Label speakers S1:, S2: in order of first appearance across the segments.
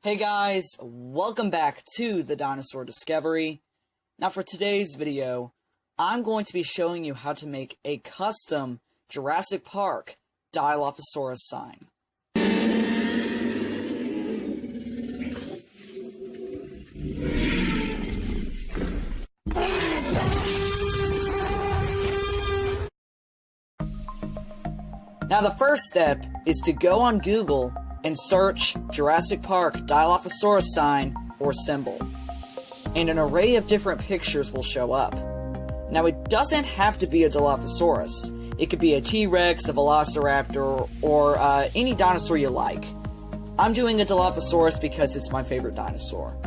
S1: Hey guys, welcome back to the Dinosaur Discovery. Now for today's video, I'm going to be showing you how to make a custom Jurassic Park Dilophosaurus sign. Now the first step is to go on Google and search Jurassic Park Dilophosaurus sign or symbol, and an array of different pictures will show up. Now it doesn't have to be a Dilophosaurus. It could be a T-Rex, a Velociraptor, or any dinosaur you like. I'm doing a Dilophosaurus because it's my favorite dinosaur.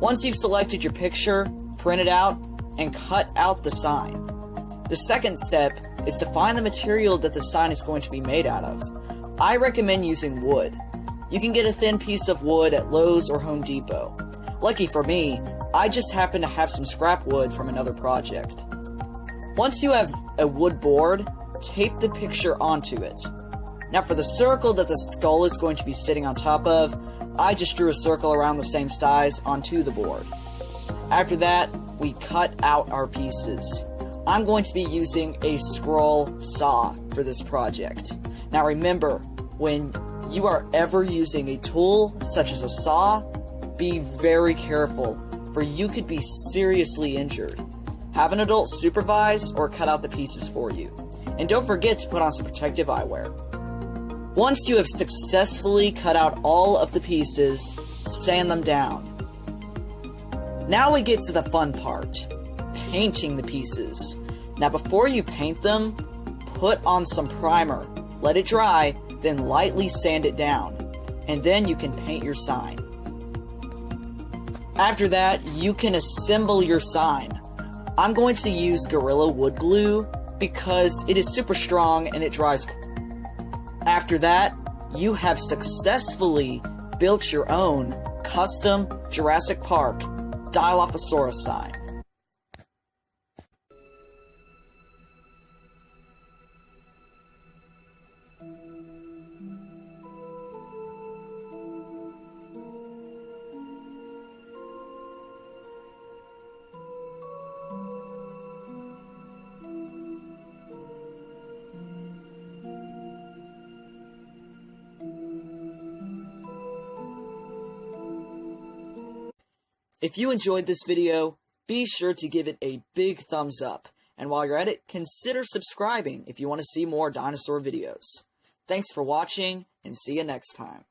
S1: Once you've selected your picture, print it out, and cut out the sign. The second step is to find the material that the sign is going to be made out of. I recommend using wood. You can get a thin piece of wood at Lowe's or Home Depot. Lucky for me, I just happen to have some scrap wood from another project. Once you have a wood board, tape the picture onto it. Now for the circle that the skull is going to be sitting on top of, I just drew a circle around the same size onto the board. After that, we cut out our pieces. I'm going to be using a scroll saw for this project. Now remember, when you are ever using a tool, such as a saw, be very careful, for you could be seriously injured. Have an adult supervise or cut out the pieces for you. And don't forget to put on some protective eyewear. Once you have successfully cut out all of the pieces, sand them down. Now we get to the fun part, painting the pieces. Now before you paint them, put on some primer. Let it dry, then lightly sand it down, and then you can paint your sign. After that, you can assemble your sign. I'm going to use Gorilla Wood Glue because it is super strong and it dries. After that, you have successfully built your own custom Jurassic Park Dilophosaurus sign. If you enjoyed this video, be sure to give it a big thumbs up, and while you're at it, consider subscribing if you want to see more dinosaur videos. Thanks for watching, and see you next time.